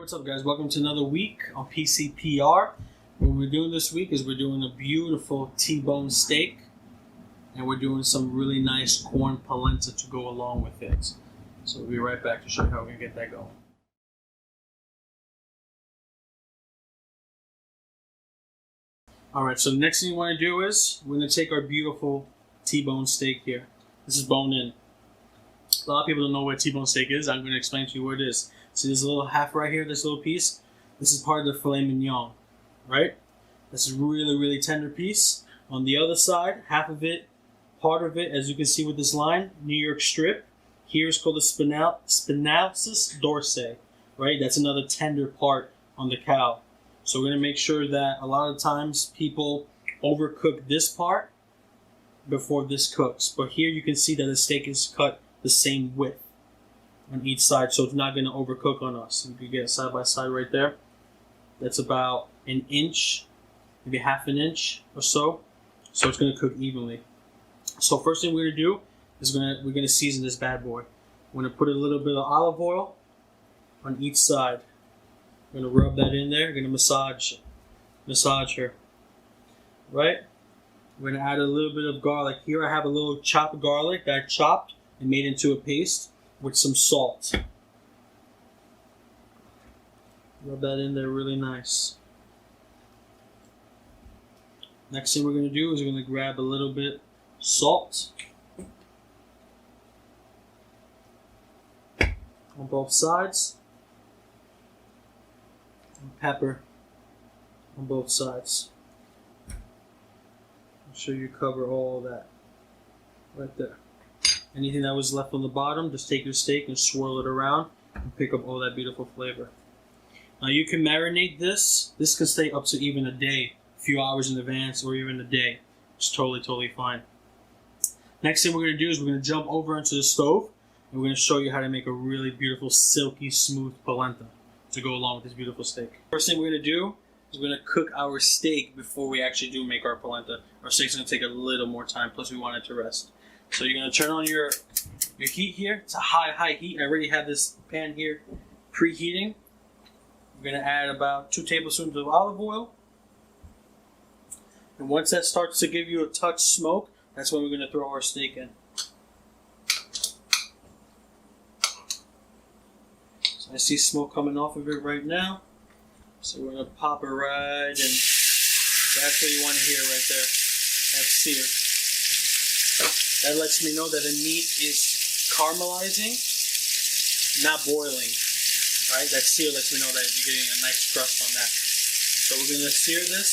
What's up, guys? Welcome to another week on PCPR. What we're doing this week is we're doing a beautiful T-bone steak, and we're doing some really nice corn polenta to go along with it. So we'll be right back to show you how we're going to get that going. Alright, so the next thing you want to do is we're going to take our beautiful T-bone steak here. This is bone in. A lot of people don't know what T-bone steak is. I'm going to explain to you what it is. See this little half right here, this little piece? This is part of the filet mignon, right? This is a really, really tender piece. On the other side, half of it, part of it, as you can see with this line, New York strip. Here is called the spinatus dorsi, right? That's another tender part on the cow. So we're going to make sure that a lot of times people overcook this part before this cooks. But here you can see that the steak is cut the same width on each side, so it's not going to overcook on us. You can get side by side right there. That's about an inch, maybe half an inch or so. So it's going to cook evenly. So first thing we're going to do is we're going to season this bad boy. We're going to put a little bit of olive oil on each side. We're going to rub that in there. We're going to massage her. Right? We're going to add a little bit of garlic. Here I have a little chopped garlic that I chopped and made into a paste with some salt. Rub that in there really nice. Next thing we're going to do is we're going to grab a little bit salt on both sides and pepper on both sides. Make sure you cover all of that right there. Anything that was left on the bottom, just take your steak and swirl it around and pick up all that beautiful flavor. Now you can marinate this. This can stay up to even a day, a few hours in advance, or even a day. It's totally fine. Next thing we're going to do is we're going to jump over into the stove and we're going to show you how to make a really beautiful, silky, smooth polenta to go along with this beautiful steak. First thing we're going to do is we're going to cook our steak before we actually do make our polenta. Our steak's going to take a little more time, plus we want it to rest. So you're going to turn on your heat here. It's a high heat. I already have this pan here preheating. We're going to add about 2 tablespoons of olive oil. And once that starts to give you a touch smoke, that's when we're going to throw our steak in. So I see smoke coming off of it right now. So we're going to pop it right in. That's what you want to hear right there. That's sear. That lets me know that the meat is caramelizing, not boiling, right? That sear lets me know that you're getting a nice crust on that. So we're going to sear this.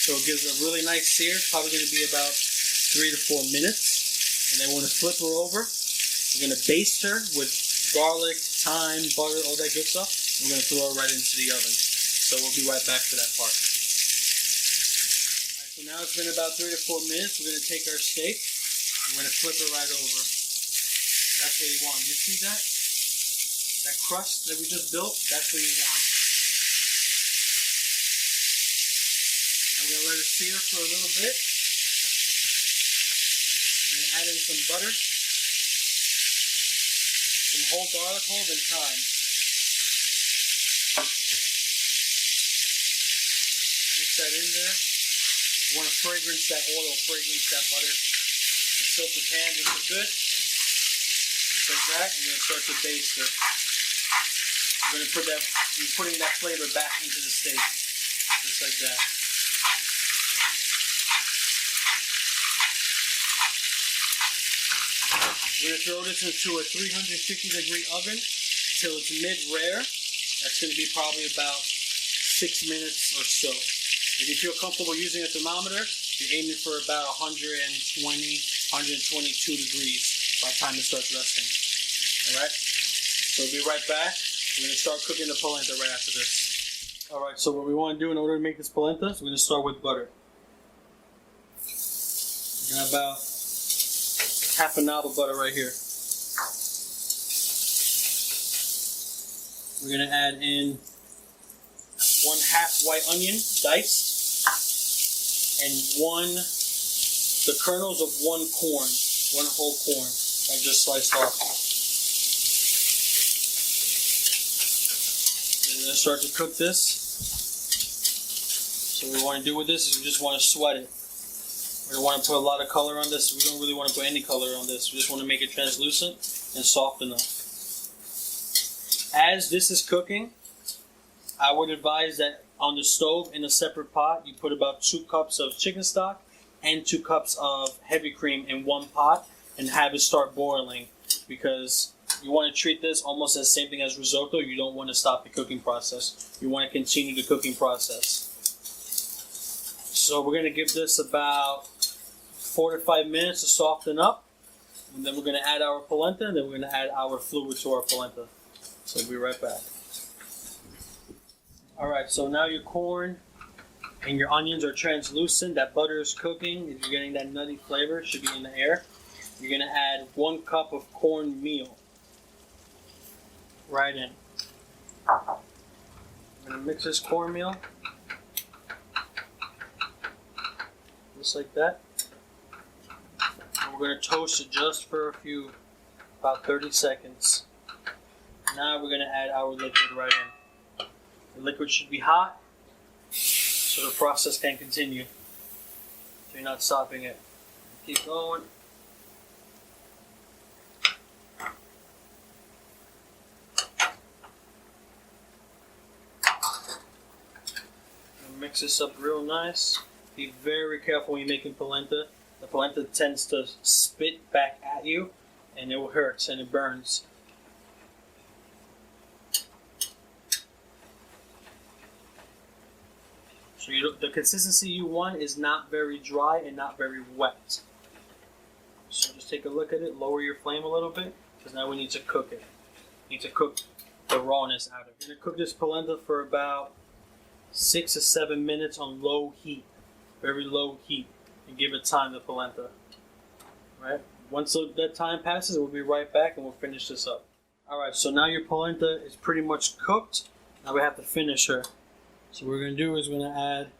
So it gives a really nice sear. It's probably going to be about 3 to 4 minutes. And then we're going to flip her over. We're going to baste her with garlic, thyme, butter, all that good stuff. We're going to throw her right into the oven. So we'll be right back for that part. So now it's been about 3 to 4 minutes. We're going to take our steak. We're going to flip it right over. That's what you want. You see that? That crust that we just built? That's what you want. Now we're going to let it sear for a little bit. We're going to add in some butter, some whole garlic, and thyme. Mix that in there. You want to fragrance that oil, fragrance that butter. Soak the pan just a bit. Just like that. And you're going to start to baste it. You're going to put that, you're putting that flavor back into the steak. Just like that. We're going to throw this into a 350-degree oven till it's mid-rare. That's going to be probably about 6 minutes or so. If you feel comfortable using a thermometer, you're aiming for about 120, 122 degrees by the time it starts resting. Alright? So we'll be right back. We're going to start cooking the polenta right after this. Alright, so what we want to do in order to make this polenta is we're going to start with butter. We're going to have about half a knob of butter right here. We're going to add in 1/2 white onion, diced, and the kernels of one whole corn, I just sliced off. We're gonna start to cook this. So what we want to do with this is we just want to sweat it. We don't want to put a lot of color on this. We don't really want to put any color on this. We just want to make it translucent and soft enough. As this is cooking, I would advise that on the stove in a separate pot, you put about 2 cups of chicken stock and 2 cups of heavy cream in one pot and have it start boiling, because you want to treat this almost as the same thing as risotto. You don't want to stop the cooking process. You want to continue the cooking process. So we're going to give this about 4 to 5 minutes to soften up, and then we're going to add our polenta, and then we're going to add our fluid to our polenta. So we'll be right back. Alright, so now your corn and your onions are translucent. That butter is cooking. If you're getting that nutty flavor, it should be in the air. You're going to add 1 cup of cornmeal right in. I'm going to mix this cornmeal just like that. And we're going to toast it just for about 30 seconds. Now we're going to add our liquid right in. The liquid should be hot so the process can continue. So you're not stopping it. Keep going. And mix this up real nice. Be very careful when you're making polenta. The polenta tends to spit back at you, and it hurts and it burns. So the consistency you want is not very dry and not very wet. So just take a look at it, lower your flame a little bit, because now we need to cook it. We need to cook the rawness out of it. We're going to cook this polenta for about 6 to 7 minutes on low heat, very low heat, and give it time, the polenta. Right? Once that time passes, we'll be right back and we'll finish this up. Alright, so now your polenta is pretty much cooked. Now we have to finish her. So what we're going to do is we're going to add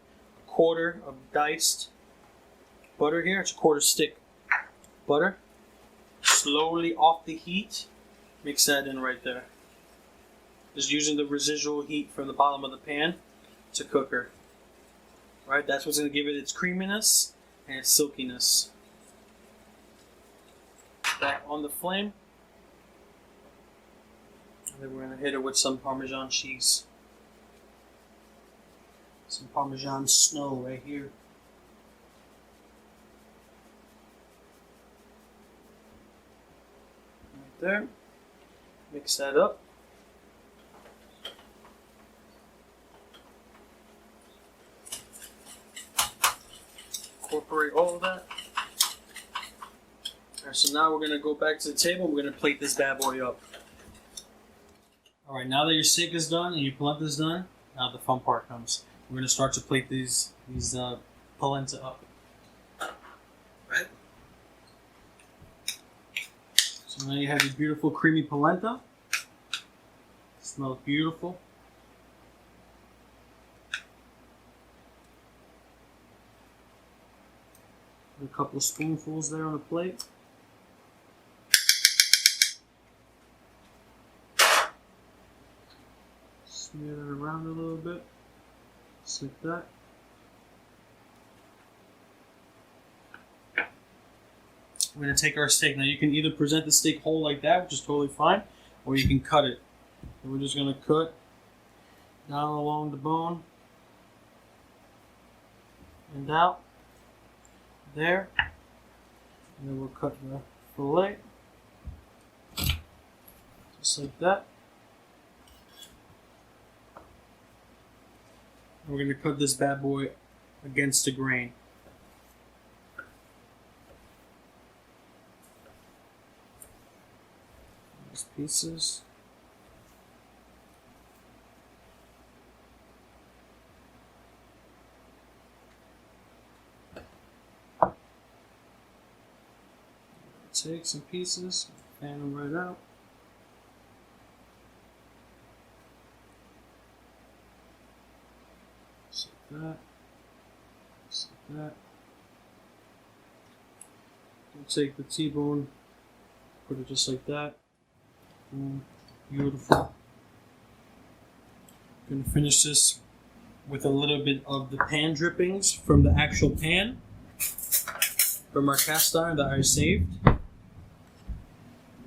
1/4 of diced butter here. It's a 1/4 stick butter. Slowly off the heat, mix that in right there. Just using the residual heat from the bottom of the pan to cook her. Right, that's what's going to give it its creaminess and its silkiness. Back on the flame. And then we're going to hit it with some Parmesan cheese. Some Parmesan snow right here. Right there. Mix that up. Incorporate all of that. Alright, so now we're going to go back to the table and we're going to plate this bad boy up. Alright, now that your steak is done and your polenta is done, now the fun part comes. We're going to start to plate these polenta up. Right? So now you have your beautiful creamy polenta. It smells beautiful. Put a couple of spoonfuls there on the plate. Smear it around a little bit. Just like that. We're going to take our steak. Now you can either present the steak whole like that, which is totally fine, or you can cut it. And we're just going to cut down along the bone and out there. And then we'll cut the fillet just like that. We're going to cut this bad boy against the grain. These pieces. Take some pieces, fan them right out. Just like that. Just like that. We'll take the T-bone, put it just like that. Beautiful. Gonna finish this with a little bit of the pan drippings from the actual pan from our cast iron that I saved. I'm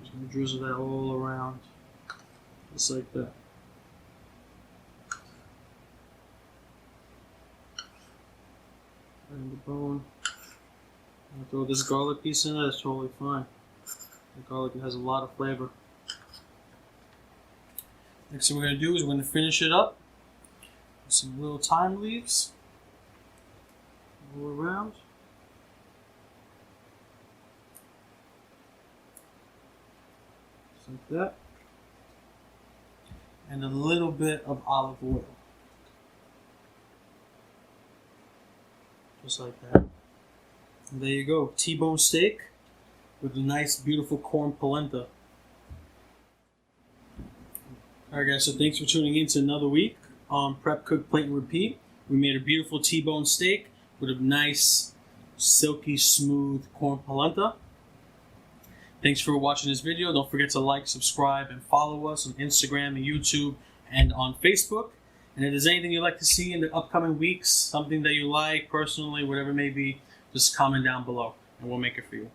just gonna drizzle that all around, just like that. And the bone. I'll throw this garlic piece in there. That's totally fine. The garlic has a lot of flavor. Next thing we're going to do is we're going to finish it up with some little thyme leaves all around. Just like that. And a little bit of olive oil. Just like that. And there you go, T-bone steak with a nice, beautiful corn polenta. Alright guys, so thanks for tuning in to another week on Prep, Cook, Plate, and Repeat. We made a beautiful T-bone steak with a nice, silky, smooth corn polenta. Thanks for watching this video. Don't forget to like, subscribe, and follow us on Instagram and YouTube and on Facebook. And if there's anything you'd like to see in the upcoming weeks, something that you like personally, whatever it may be, just comment down below and we'll make it for you.